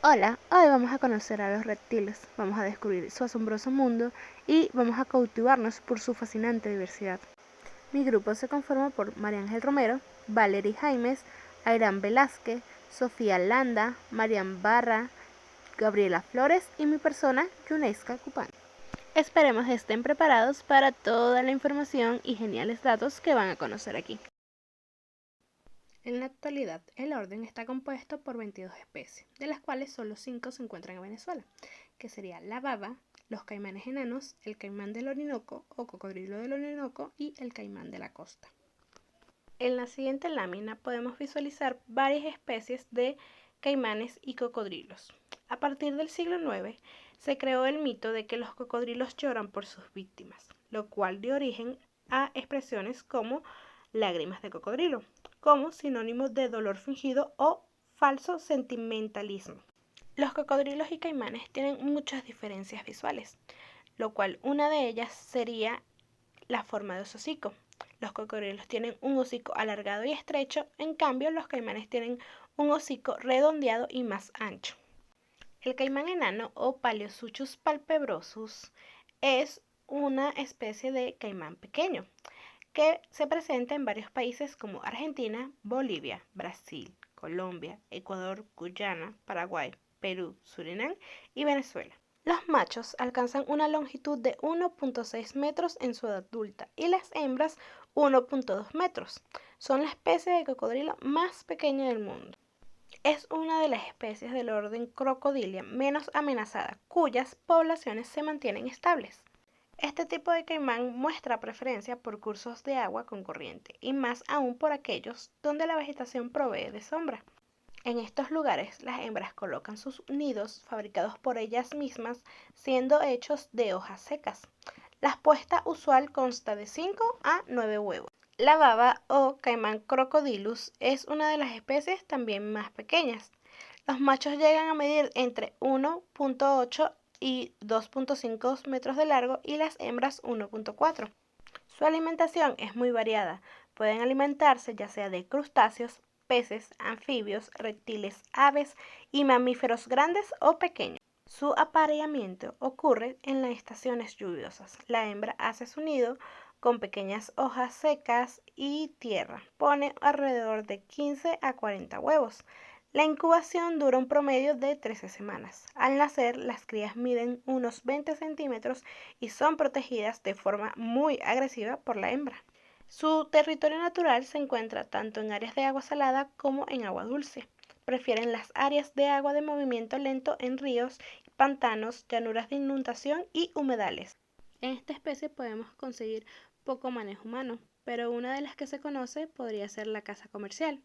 Hola, hoy vamos a conocer a los reptiles, vamos a descubrir su asombroso mundo y vamos a cautivarnos por su fascinante diversidad. Mi grupo se conforma por María Ángel Romero, Valery Jaimes, Airán Velázquez, Sofía Landa, Marian Barra, Gabriela Flores y mi persona, Yuneska Cupán. Esperemos estén preparados para toda la información y geniales datos que van a conocer aquí. En la actualidad, el orden está compuesto por 22 especies, de las cuales solo 5 se encuentran en Venezuela, que sería la baba, los caimanes enanos, el caimán del Orinoco o cocodrilo del Orinoco y el caimán de la costa. En la siguiente lámina podemos visualizar varias especies de caimanes y cocodrilos. A partir del siglo IX se creó el mito de que los cocodrilos lloran por sus víctimas, lo cual dio origen a expresiones como lágrimas de cocodrilo, como sinónimo de dolor fingido o falso sentimentalismo. Los cocodrilos y caimanes tienen muchas diferencias visuales, lo cual una de ellas sería la forma de su hocico. Los cocodrilos tienen un hocico alargado y estrecho, en cambio los caimanes tienen un hocico redondeado y más ancho. El caimán enano o Paleosuchus palpebrosus es una especie de caimán pequeño que se presenta en varios países como Argentina, Bolivia, Brasil, Colombia, Ecuador, Guyana, Paraguay, Perú, Surinam y Venezuela. Los machos alcanzan una longitud de 1.6 metros en su edad adulta y las hembras 1.2 metros. Son la especie de cocodrilo más pequeña del mundo. Es una de las especies del orden Crocodilia menos amenazada, cuyas poblaciones se mantienen estables. Este tipo de caimán muestra preferencia por cursos de agua con corriente y más aún por aquellos donde la vegetación provee de sombra. En estos lugares las hembras colocan sus nidos fabricados por ellas mismas, siendo hechos de hojas secas. La puesta usual consta de 5 a 9 huevos. La baba o caimán crocodilus es una de las especies también más pequeñas. Los machos llegan a medir entre 1.8 y 2.5 metros de largo y las hembras 1.4. Su alimentación es muy variada. Pueden alimentarse ya sea de crustáceos, peces, anfibios, reptiles, aves y mamíferos grandes o pequeños. Su apareamiento ocurre en las estaciones lluviosas. La hembra hace su nido con pequeñas hojas secas y tierra. Pone alrededor de 15 a 40 huevos. La incubación dura un promedio de 13 semanas. Al nacer, las crías miden unos 20 centímetros y son protegidas de forma muy agresiva por la hembra. Su territorio natural se encuentra tanto en áreas de agua salada como en agua dulce. Prefieren las áreas de agua de movimiento lento en ríos, pantanos, llanuras de inundación y humedales. En esta especie podemos conseguir poco manejo humano, pero una de las que se conoce podría ser la caza comercial.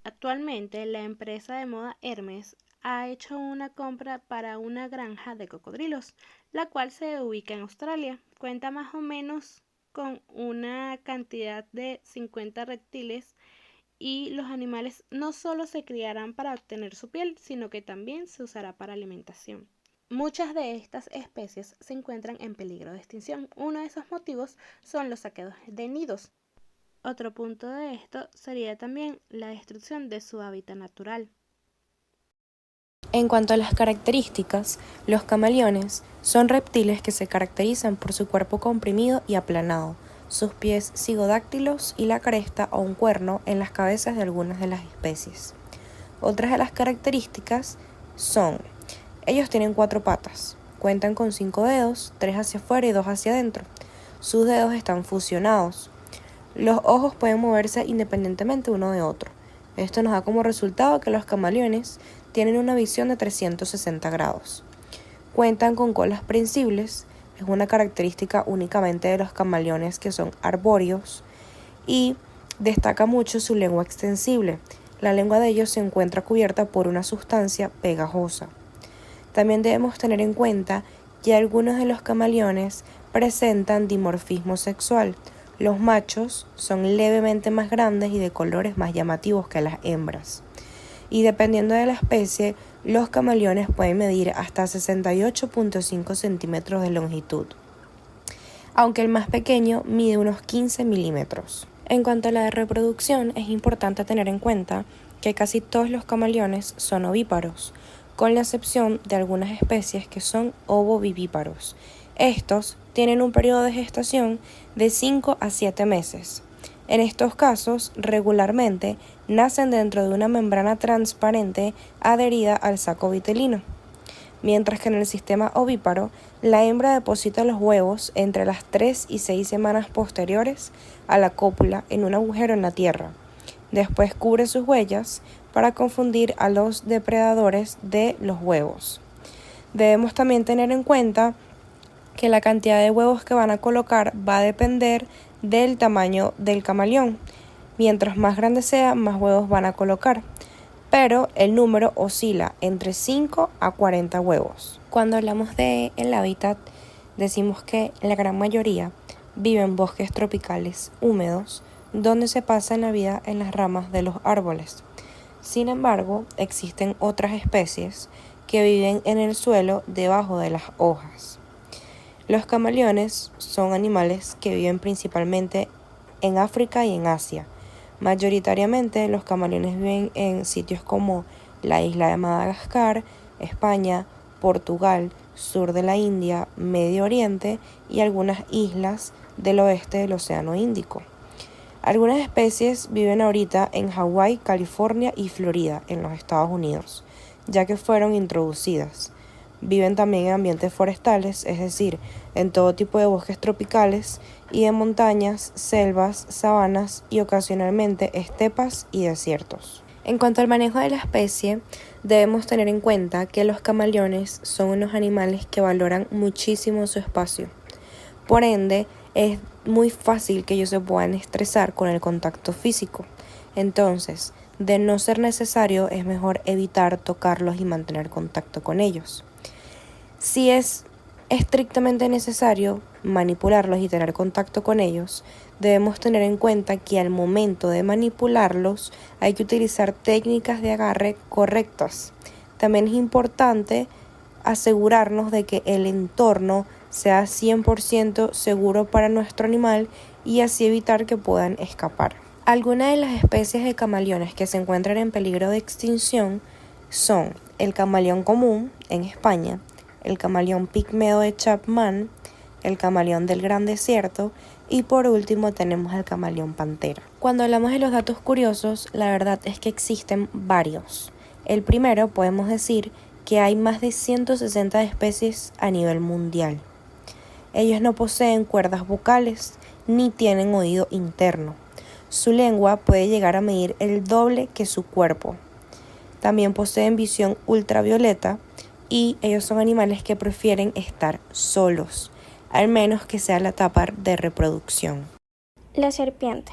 Actualmente, la empresa de moda Hermes ha hecho una compra para una granja de cocodrilos, la cual se ubica en Australia. Cuenta más o menos con una cantidad de 50 reptiles y los animales no solo se criarán para obtener su piel, sino que también se usará para alimentación. Muchas de estas especies se encuentran en peligro de extinción. Uno de esos motivos son los saqueos de nidos. Otro punto de esto sería también la destrucción de su hábitat natural. En cuanto a las características, los camaleones son reptiles que se caracterizan por su cuerpo comprimido y aplanado, sus pies cigodáctilos y la cresta o un cuerno en las cabezas de algunas de las especies. Otras de las características son: ellos tienen 4 patas, cuentan con 5 dedos, 3 hacia afuera y 2 hacia adentro. Sus dedos están fusionados. Los ojos pueden moverse independientemente uno de otro. Esto nos da como resultado que los camaleones tienen una visión de 360 grados. Cuentan con colas prensibles, es una característica únicamente de los camaleones que son arbóreos, y destaca mucho su lengua extensible. La lengua de ellos se encuentra cubierta por una sustancia pegajosa. También debemos tener en cuenta que algunos de los camaleones presentan dimorfismo sexual. Los machos son levemente más grandes y de colores más llamativos que las hembras. Y dependiendo de la especie, los camaleones pueden medir hasta 68.5 centímetros de longitud, aunque el más pequeño mide unos 15 milímetros. En cuanto a la reproducción, es importante tener en cuenta que casi todos los camaleones son ovíparos, con la excepción de algunas especies que son ovovivíparos. Estos tienen un periodo de gestación de 5 a 7 meses. En estos casos, regularmente nacen dentro de una membrana transparente adherida al saco vitelino, mientras que en el sistema ovíparo, la hembra deposita los huevos entre las 3 y 6 semanas posteriores a la cópula en un agujero en la tierra. Después cubre sus huellas para confundir a los depredadores de los huevos. Debemos también tener en cuenta que la cantidad de huevos que van a colocar va a depender del tamaño del camaleón. Mientras más grande sea, más huevos van a colocar, pero el número oscila entre 5 a 40 huevos. Cuando hablamos de el hábitat, decimos que la gran mayoría vive en bosques tropicales húmedos, donde se pasan la vida en las ramas de los árboles. Sin embargo, existen otras especies que viven en el suelo debajo de las hojas. Los camaleones son animales que viven principalmente en África y en Asia. Mayoritariamente los camaleones viven en sitios como la isla de Madagascar, España, Portugal, sur de la India, Medio Oriente y algunas islas del oeste del Océano Índico. Algunas especies viven ahorita en Hawái, California y Florida, en los Estados Unidos, ya que fueron introducidas. Viven también en ambientes forestales, es decir, en todo tipo de bosques tropicales y en montañas, selvas, sabanas y ocasionalmente estepas y desiertos. En cuanto al manejo de la especie, debemos tener en cuenta que los camaleones son unos animales que valoran muchísimo su espacio. Por ende, es muy fácil que ellos se puedan estresar con el contacto físico. Entonces, de no ser necesario, es mejor evitar tocarlos y mantener contacto con ellos. Si es estrictamente necesario manipularlos y tener contacto con ellos, debemos tener en cuenta que al momento de manipularlos hay que utilizar técnicas de agarre correctas. También es importante asegurarnos de que el entorno sea 100% seguro para nuestro animal y así evitar que puedan escapar. Algunas de las especies de camaleones que se encuentran en peligro de extinción son el camaleón común en España, el camaleón pigmeo de Chapman, el camaleón del Gran Desierto y por último tenemos el camaleón pantera. Cuando hablamos de los datos curiosos, la verdad es que existen varios. El primero, podemos decir que hay más de 160 especies a nivel mundial. Ellos no poseen cuerdas vocales ni tienen oído interno. Su lengua puede llegar a medir el doble que su cuerpo. También poseen visión ultravioleta y ellos son animales que prefieren estar solos, al menos que sea la etapa de reproducción. La serpiente.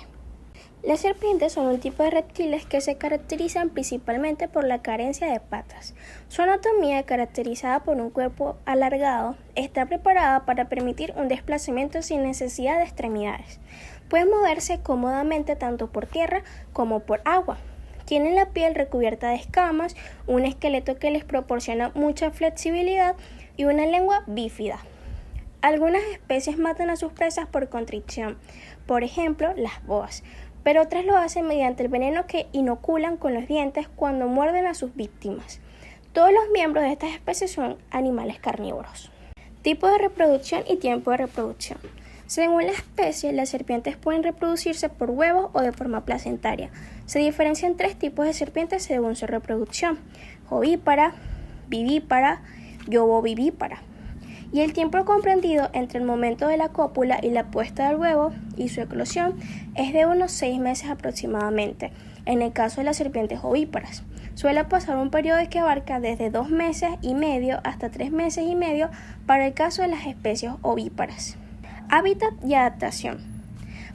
Las serpientes son un tipo de reptiles que se caracterizan principalmente por la carencia de patas. Su anatomía, caracterizada por un cuerpo alargado, está preparada para permitir un desplazamiento sin necesidad de extremidades. Pueden moverse cómodamente tanto por tierra como por agua. Tienen la piel recubierta de escamas, un esqueleto que les proporciona mucha flexibilidad y una lengua bífida. Algunas especies matan a sus presas por constricción, por ejemplo las boas, pero otras lo hacen mediante el veneno que inoculan con los dientes cuando muerden a sus víctimas. Todos los miembros de estas especies son animales carnívoros. Tipo de reproducción y tiempo de reproducción. Según la especie, las serpientes pueden reproducirse por huevos o de forma placentaria. Se diferencian 3 tipos de serpientes según su reproducción: ovípara, vivípara y ovovivípara. Y el tiempo comprendido entre el momento de la cópula y la puesta del huevo y su eclosión es de unos 6 meses aproximadamente, en el caso de las serpientes ovíparas. Suele pasar un periodo que abarca desde 2 meses y medio hasta 3 meses y medio para el caso de las especies ovíparas. Hábitat y adaptación.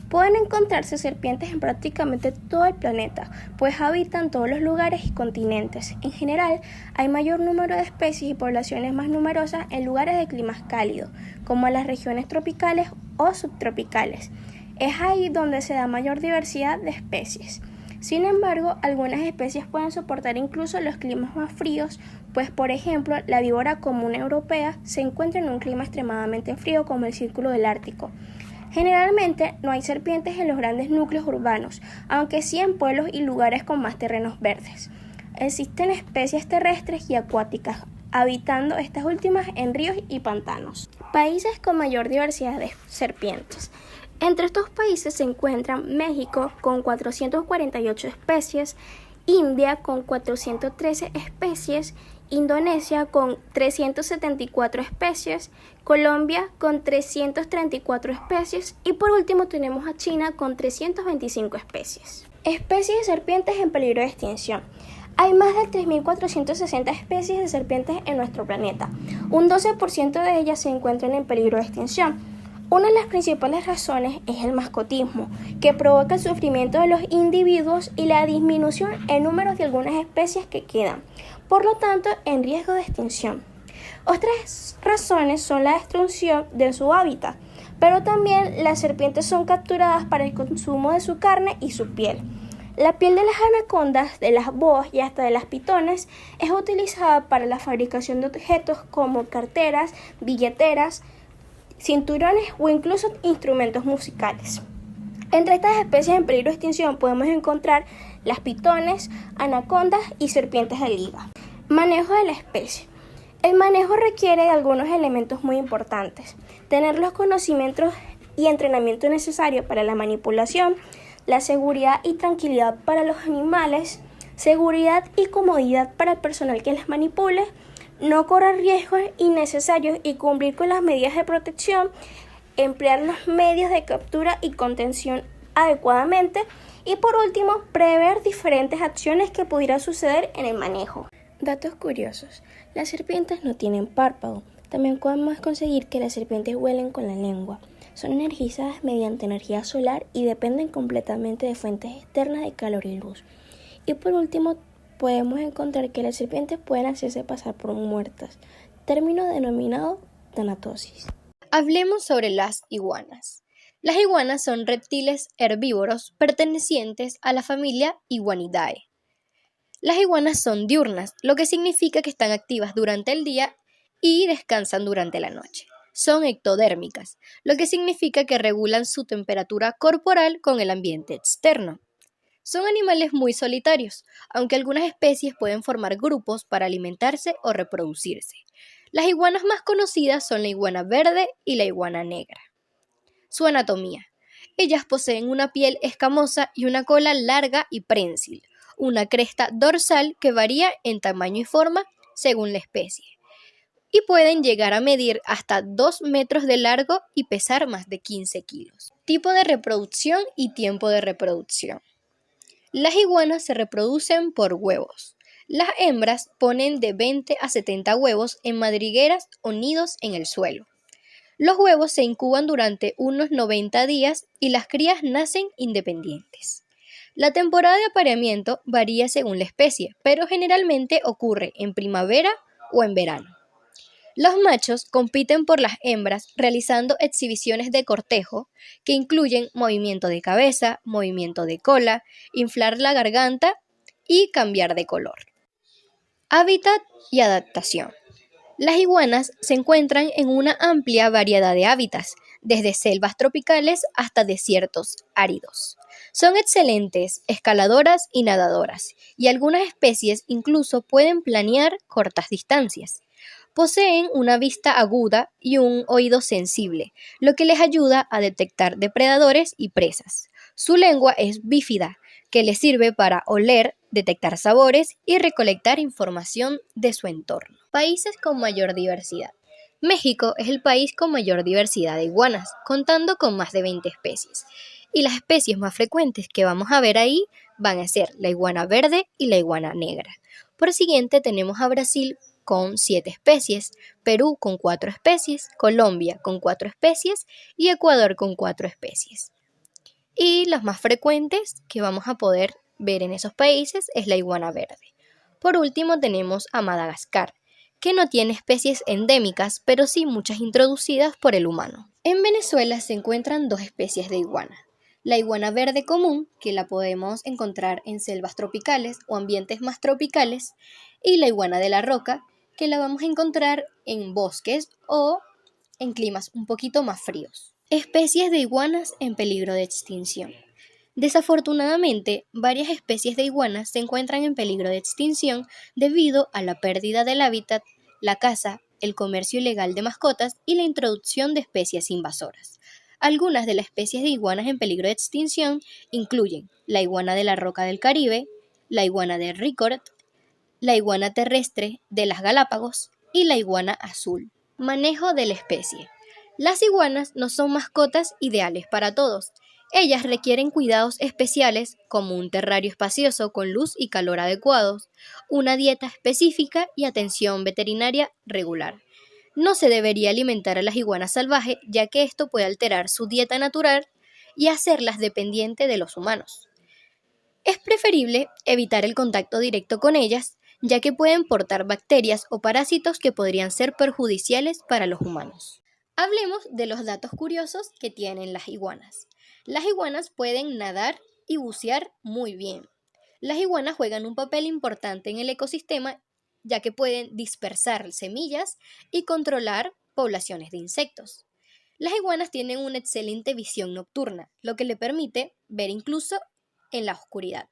Pueden encontrarse serpientes en prácticamente todo el planeta, pues habitan todos los lugares y continentes. En general, hay mayor número de especies y poblaciones más numerosas en lugares de climas cálidos, como las regiones tropicales o subtropicales. Es ahí donde se da mayor diversidad de especies. Sin embargo, algunas especies pueden soportar incluso los climas más fríos, pues por ejemplo, la víbora común europea se encuentra en un clima extremadamente frío como el Círculo del Ártico. Generalmente no hay serpientes en los grandes núcleos urbanos, aunque sí en pueblos y lugares con más terrenos verdes. Existen especies terrestres y acuáticas, habitando estas últimas en ríos y pantanos. Países con mayor diversidad de serpientes. Entre estos países se encuentran México con 448 especies, India con 413 especies, Indonesia con 374 especies, Colombia con 334 especies y por último tenemos a China con 325 especies. Especies de serpientes en peligro de extinción. Hay más de 3.460 especies de serpientes en nuestro planeta. Un 12% de ellas se encuentran en peligro de extinción. Una de las principales razones es el mascotismo, que provoca el sufrimiento de los individuos y la disminución en número de algunas especies que quedan, por lo tanto, en riesgo de extinción. Otras razones son la destrucción de su hábitat, pero también las serpientes son capturadas para el consumo de su carne y su piel. La piel de las anacondas, de las boas y hasta de las pitones es utilizada para la fabricación de objetos como carteras, billeteras, cinturones o incluso instrumentos musicales. Entre estas especies en peligro de extinción podemos encontrar las pitones, anacondas y serpientes de liga. Manejo de la especie. El manejo requiere de algunos elementos muy importantes. Tener los conocimientos y entrenamiento necesario para la manipulación, la seguridad y tranquilidad para los animales, seguridad y comodidad para el personal que las manipule, no correr riesgos innecesarios y cumplir con las medidas de protección, emplear los medios de captura y contención adecuadamente y por último, prever diferentes acciones que pudieran suceder en el manejo. Datos curiosos. Las serpientes no tienen párpado. También podemos conseguir que las serpientes huelen con la lengua. Son energizadas mediante energía solar y dependen completamente de fuentes externas de calor y luz. Y por último, podemos encontrar que las serpientes pueden hacerse pasar por muertas, término denominado tanatosis. Hablemos sobre las iguanas. Las iguanas son reptiles herbívoros pertenecientes a la familia Iguanidae. Las iguanas son diurnas, lo que significa que están activas durante el día y descansan durante la noche. Son ectodérmicas, lo que significa que regulan su temperatura corporal con el ambiente externo. Son animales muy solitarios, aunque algunas especies pueden formar grupos para alimentarse o reproducirse. Las iguanas más conocidas son la iguana verde y la iguana negra. Su anatomía. Ellas poseen una piel escamosa y una cola larga y prensil, una cresta dorsal que varía en tamaño y forma según la especie, y pueden llegar a medir hasta 2 metros de largo y pesar más de 15 kilos. Tipo de reproducción y tiempo de reproducción. Las iguanas se reproducen por huevos. Las hembras ponen de 20 a 70 huevos en madrigueras o nidos en el suelo. Los huevos se incuban durante unos 90 días y las crías nacen independientes. La temporada de apareamiento varía según la especie, pero generalmente ocurre en primavera o en verano. Los machos compiten por las hembras realizando exhibiciones de cortejo que incluyen movimiento de cabeza, movimiento de cola, inflar la garganta y cambiar de color. Hábitat y adaptación. Las iguanas se encuentran en una amplia variedad de hábitats, desde selvas tropicales hasta desiertos áridos. Son excelentes escaladoras y nadadoras, y algunas especies incluso pueden planear cortas distancias. Poseen una vista aguda y un oído sensible, lo que les ayuda a detectar depredadores y presas. Su lengua es bífida, que les sirve para oler, detectar sabores y recolectar información de su entorno. Países con mayor diversidad. México es el país con mayor diversidad de iguanas, contando con más de 20 especies. Y las especies más frecuentes que vamos a ver ahí van a ser la iguana verde y la iguana negra. Por siguiente tenemos a Brasil con 7 especies, Perú con 4 especies, Colombia con 4 especies y Ecuador con 4 especies. Y las más frecuentes que vamos a poder ver en esos países es la iguana verde. Por último tenemos a Madagascar, que no tiene especies endémicas, pero sí muchas introducidas por el humano. En Venezuela se encuentran 2 especies de iguana. La iguana verde común, que la podemos encontrar en selvas tropicales o ambientes más tropicales, y la iguana de la roca, que la vamos a encontrar en bosques o en climas un poquito más fríos. Especies de iguanas en peligro de extinción. Desafortunadamente, varias especies de iguanas se encuentran en peligro de extinción debido a la pérdida del hábitat, la caza, el comercio ilegal de mascotas y la introducción de especies invasoras. Algunas de las especies de iguanas en peligro de extinción incluyen la iguana de la roca del Caribe, la iguana de Ricord, la iguana terrestre de las Galápagos y la iguana azul. Manejo de la especie. Las iguanas no son mascotas ideales para todos. Ellas requieren cuidados especiales como un terrario espacioso con luz y calor adecuados, una dieta específica y atención veterinaria regular. No se debería alimentar a las iguanas salvajes, ya que esto puede alterar su dieta natural y hacerlas dependientes de los humanos. Es preferible evitar el contacto directo con ellas, ya que pueden portar bacterias o parásitos que podrían ser perjudiciales para los humanos. Hablemos de los datos curiosos que tienen las iguanas. Las iguanas pueden nadar y bucear muy bien. Las iguanas juegan un papel importante en el ecosistema, ya que pueden dispersar semillas y controlar poblaciones de insectos. Las iguanas tienen una excelente visión nocturna, lo que le permite ver incluso en la oscuridad.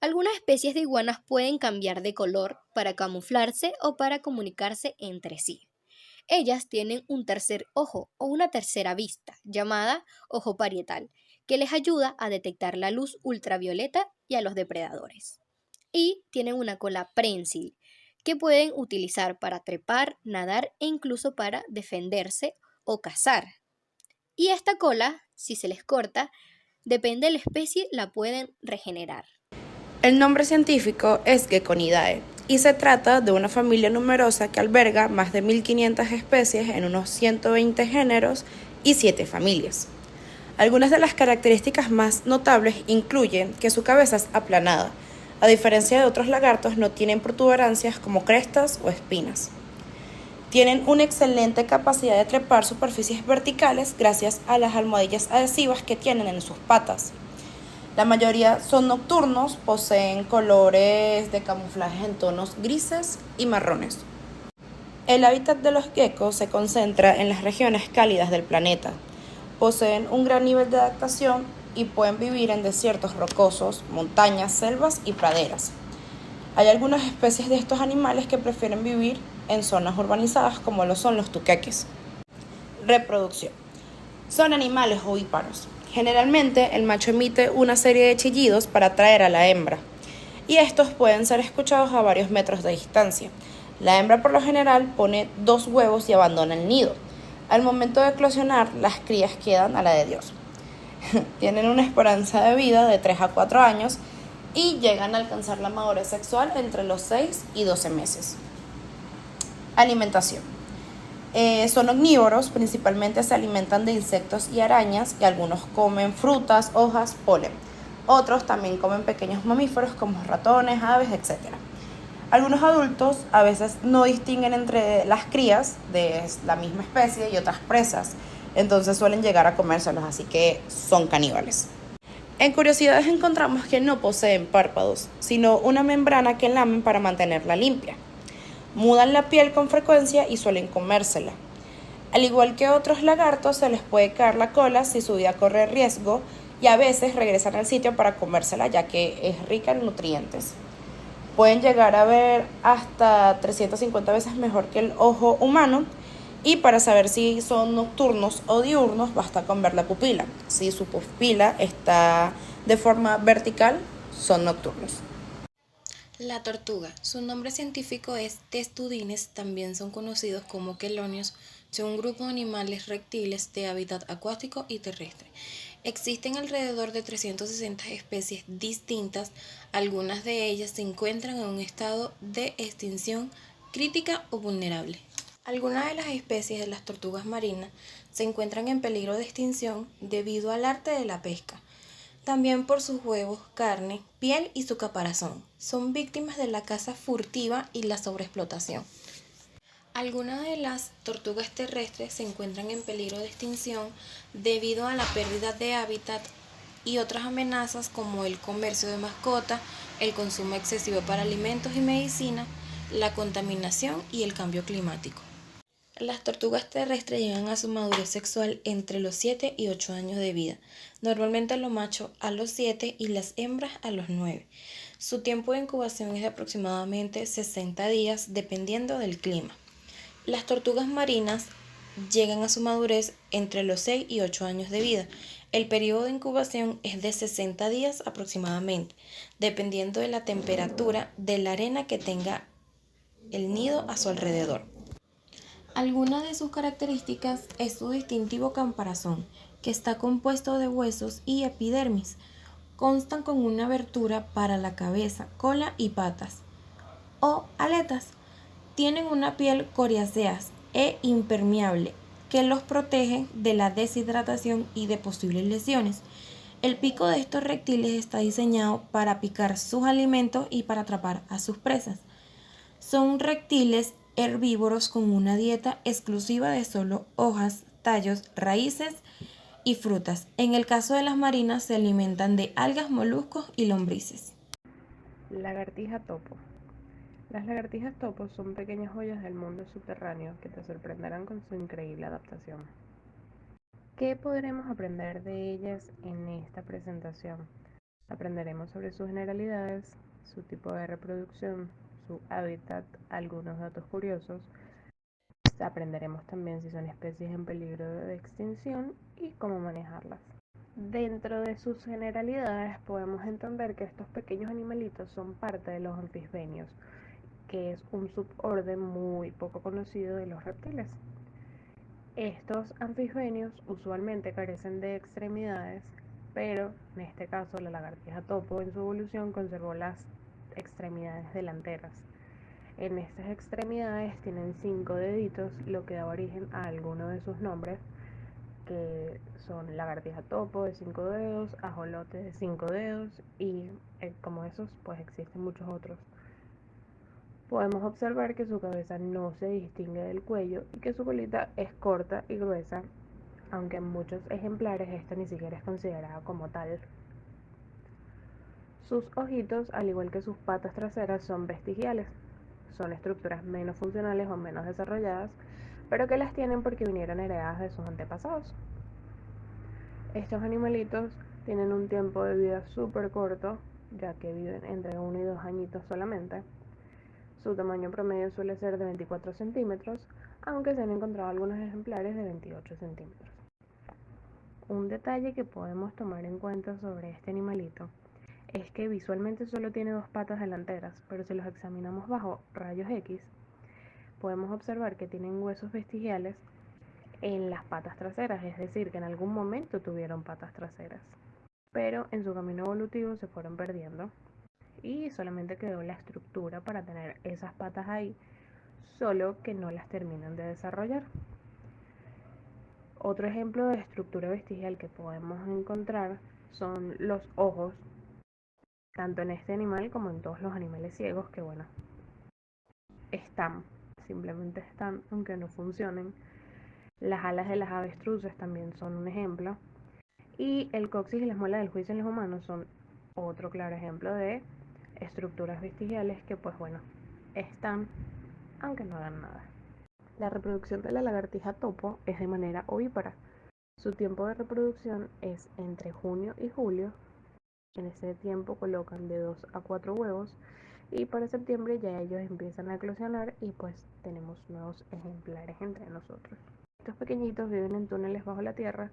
Algunas especies de iguanas pueden cambiar de color para camuflarse o para comunicarse entre sí. Ellas tienen un tercer ojo o una tercera vista, llamada ojo parietal, que les ayuda a detectar la luz ultravioleta y a los depredadores. Y tienen una cola prensil, que pueden utilizar para trepar, nadar e incluso para defenderse o cazar. Y esta cola, si se les corta, depende de la especie, la pueden regenerar. El nombre científico es Geckonidae y se trata de una familia numerosa que alberga más de 1500 especies en unos 120 géneros y 7 familias. Algunas de las características más notables incluyen que su cabeza es aplanada. A diferencia de otros lagartos, no tienen protuberancias como crestas o espinas. Tienen una excelente capacidad de trepar superficies verticales gracias a las almohadillas adhesivas que tienen en sus patas. La mayoría son nocturnos, poseen colores de camuflaje en tonos grises y marrones. El hábitat de los geckos se concentra en las regiones cálidas del planeta. Poseen un gran nivel de adaptación y pueden vivir en desiertos rocosos, montañas, selvas y praderas. Hay algunas especies de estos animales que prefieren vivir en zonas urbanizadas como lo son los tuqueques. Reproducción. Son animales ovíparos. Generalmente el macho emite una serie de chillidos para atraer a la hembra, y estos pueden ser escuchados a varios metros de distancia. La hembra por lo general pone 2 huevos y abandona el nido. Al momento de eclosionar, las crías quedan a la de Dios. Tienen una esperanza de vida de 3 a 4 años y llegan a alcanzar la madurez sexual entre los 6 y 12 meses. Alimentación. Son omnívoros, principalmente se alimentan de insectos y arañas, y algunos comen frutas, hojas, polen. Otros también comen pequeños mamíferos como ratones, aves, etc. Algunos adultos a veces no distinguen entre las crías de la misma especie y otras presas, entonces suelen llegar a comérselos, así que son caníbales. En curiosidades encontramos que no poseen párpados, sino una membrana que lamen para mantenerla limpia. Mudan la piel con frecuencia y suelen comérsela. Al igual que otros lagartos, se les puede caer la cola si su vida corre riesgo, y a veces regresan al sitio para comérsela, ya que es rica en nutrientes. Pueden llegar a ver hasta 350 veces mejor que el ojo humano, y para saber si son nocturnos o diurnos basta con ver la pupila. Si su pupila está de forma vertical, son nocturnos. La tortuga, su nombre científico es Testudines, también son conocidos como quelonios, son un grupo de animales reptiles de hábitat acuático y terrestre. Existen alrededor de 360 especies distintas, algunas de ellas se encuentran en un estado de extinción crítica o vulnerable. Algunas de las especies de las tortugas marinas se encuentran en peligro de extinción debido al arte de la pesca. También por sus huevos, carne, piel y su caparazón. Son víctimas de la caza furtiva y la sobreexplotación. Algunas de las tortugas terrestres se encuentran en peligro de extinción debido a la pérdida de hábitat y otras amenazas como el comercio de mascotas, el consumo excesivo para alimentos y medicina, la contaminación y el cambio climático. Las tortugas terrestres llegan a su madurez sexual entre los 7 y 8 años de vida, normalmente los machos a los 7 y las hembras a los 9. Su tiempo de incubación es de aproximadamente 60 días dependiendo del clima. Las tortugas marinas llegan a su madurez entre los 6 y 8 años de vida. El periodo de incubación es de 60 días aproximadamente, dependiendo de la temperatura de la arena que tenga el nido a su alrededor. Alguna de sus características es su distintivo caparazón, que está compuesto de huesos y epidermis. Constan con una abertura para la cabeza, cola y patas, o aletas. Tienen una piel coriácea e impermeable que los protege de la deshidratación y de posibles lesiones. El pico de estos reptiles está diseñado para picar sus alimentos y para atrapar a sus presas. Son reptiles herbívoros con una dieta exclusiva de solo hojas, tallos, raíces y frutas. En el caso de las marinas se alimentan de algas, moluscos y lombrices. Lagartija topo. Las lagartijas topo son pequeñas joyas del mundo subterráneo que te sorprenderán con su increíble adaptación. ¿Qué podremos aprender de ellas en esta presentación? Aprenderemos sobre sus generalidades, su tipo de reproducción, su hábitat, algunos datos curiosos. Aprenderemos también si son especies en peligro de extinción y cómo manejarlas. Dentro de sus generalidades podemos entender que estos pequeños animalitos son parte de los anfisbenios, que es un suborden muy poco conocido de los reptiles. Estos anfisbenios usualmente carecen de extremidades, pero en este caso la lagartija topo en su evolución conservó las extremidades delanteras. En estas extremidades tienen 5 deditos, lo que da origen a alguno de sus nombres, que son lagartija topo de 5 dedos, ajolote de 5 dedos y como esos pues existen muchos otros. Podemos observar que su cabeza no se distingue del cuello y que su colita es corta y gruesa, aunque en muchos ejemplares esta ni siquiera es considerada como tal. Sus ojitos, al igual que sus patas traseras, son vestigiales. Son estructuras menos funcionales o menos desarrolladas, pero que las tienen porque vinieron heredadas de sus antepasados. Estos animalitos tienen un tiempo de vida súper corto, ya que viven entre 1 y 2 añitos solamente. Su tamaño promedio suele ser de 24 centímetros, aunque se han encontrado algunos ejemplares de 28 centímetros. Un detalle que podemos tomar en cuenta sobre este animalito es que visualmente solo tiene 2 patas delanteras, pero si los examinamos bajo rayos X, podemos observar que tienen huesos vestigiales en las patas traseras, es decir, que en algún momento tuvieron patas traseras, pero en su camino evolutivo se fueron perdiendo y solamente quedó la estructura para tener esas patas ahí, solo que no las terminan de desarrollar. Otro ejemplo de estructura vestigial que podemos encontrar son los ojos, tanto en este animal como en todos los animales ciegos que, bueno, simplemente están, aunque no funcionen. Las alas de las avestruces también son un ejemplo. Y el coxis y las muelas del juicio en los humanos son otro claro ejemplo de estructuras vestigiales que, pues bueno, están, aunque no hagan nada. La reproducción de la lagartija topo es de manera ovípara. Su tiempo de reproducción es entre junio y julio. En ese tiempo colocan de 2 a 4 huevos y para septiembre ya ellos empiezan a eclosionar y pues tenemos nuevos ejemplares entre nosotros. Estos pequeñitos viven en túneles bajo la tierra,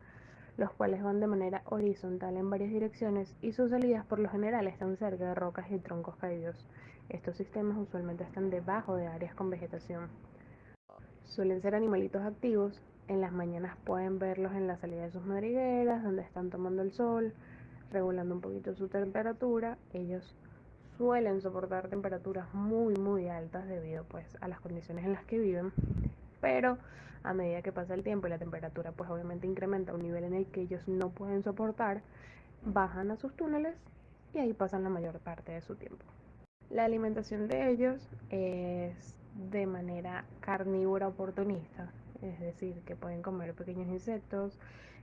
los cuales van de manera horizontal en varias direcciones y sus salidas por lo general están cerca de rocas y troncos caídos. Estos sistemas usualmente están debajo de áreas con vegetación. Suelen ser animalitos activos. En las mañanas pueden verlos en la salida de sus madrigueras, donde están tomando el sol, regulando un poquito su temperatura. Ellos suelen soportar temperaturas muy altas debido pues a las condiciones en las que viven, pero a medida que pasa el tiempo y la temperatura pues obviamente incrementa a un nivel en el que ellos no pueden soportar, bajan a sus túneles y ahí pasan la mayor parte de su tiempo. La alimentación de ellos es de manera carnívora oportunista, es decir, que pueden comer pequeños insectos,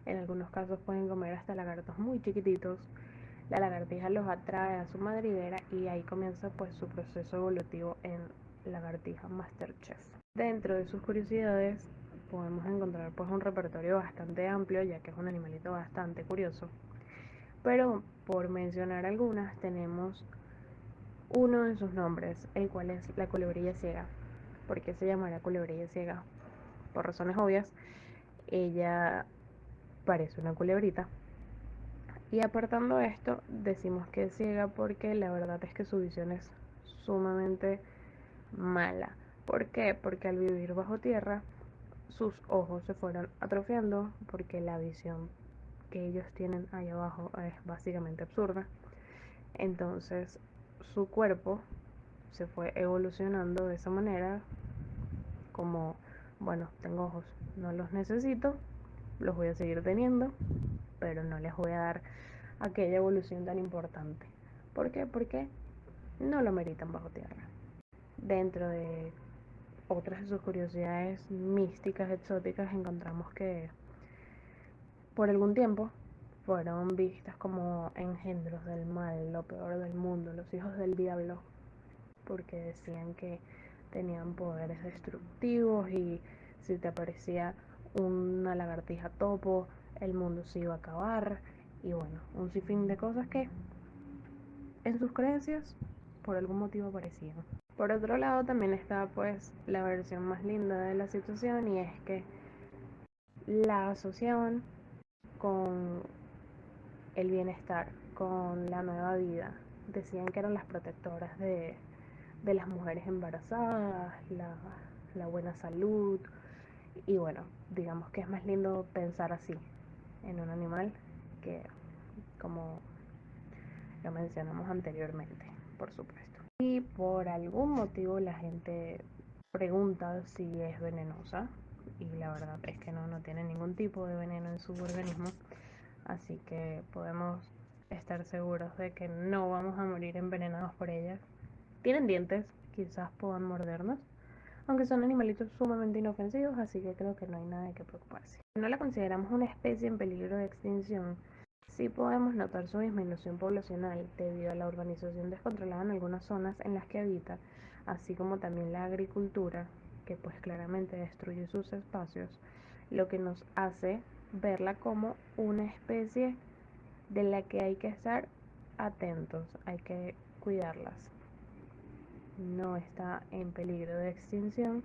en algunos casos pueden comer hasta lagartos muy chiquititos. La lagartija los atrae a su madriguera y ahí comienza pues su proceso evolutivo en lagartija Masterchef. Dentro de sus curiosidades podemos encontrar pues un repertorio bastante amplio, ya que es un animalito bastante curioso. Pero por mencionar algunas, tenemos uno de sus nombres, el cual es la culebrilla ciega. ¿Por qué se llamará culebrilla ciega? Por razones obvias, ella parece una culebrita. Y apartando esto, decimos que es ciega porque la verdad es que su visión es sumamente mala. ¿Por qué? Porque al vivir bajo tierra, sus ojos se fueron atrofiando porque la visión que ellos tienen ahí abajo es básicamente absurda. Entonces, su cuerpo se fue evolucionando de esa manera, como, bueno, tengo ojos, no los necesito, los voy a seguir teniendo, pero no les voy a dar aquella evolución tan importante. ¿Por qué? Porque no lo meritan bajo tierra. Dentro de otras de sus curiosidades místicas, exóticas, encontramos que por algún tiempo fueron vistas como engendros del mal, lo peor del mundo, los hijos del diablo, porque decían que tenían poderes destructivos y si te aparecía una lagartija topo, el mundo se iba a acabar y bueno, un sinfín de cosas que en sus creencias por algún motivo aparecían. Por otro lado también está pues la versión más linda de la situación, y es que la asociaban con el bienestar, con la nueva vida. Decían que eran las protectoras de las mujeres embarazadas, la buena salud. Y bueno, digamos que es más lindo pensar así en un animal que como lo mencionamos anteriormente, por supuesto. Y por algún motivo la gente pregunta si es venenosa, y la verdad es que no tiene ningún tipo de veneno en su organismo, así que podemos estar seguros de que no vamos a morir envenenados por ellas. Tienen dientes, quizás puedan mordernos, aunque son animalitos sumamente inofensivos, así que creo que no hay nada de qué preocuparse. No la consideramos una especie en peligro de extinción. Sí podemos notar su disminución poblacional debido a la urbanización descontrolada en algunas zonas en las que habita, así como también la agricultura, que pues claramente destruye sus espacios, lo que nos hace verla como una especie de la que hay que estar atentos, hay que cuidarlas. No está en peligro de extinción,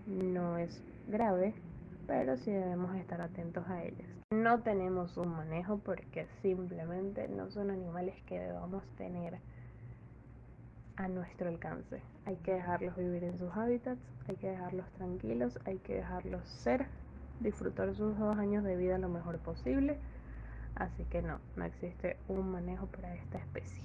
no es grave, pero sí debemos estar atentos a ellas. No tenemos un manejo porque simplemente no son animales que debamos tener a nuestro alcance. Hay que dejarlos vivir en sus hábitats, hay que dejarlos tranquilos, hay que dejarlos ser, disfrutar sus 2 años de vida lo mejor posible. Así que no existe un manejo para esta especie.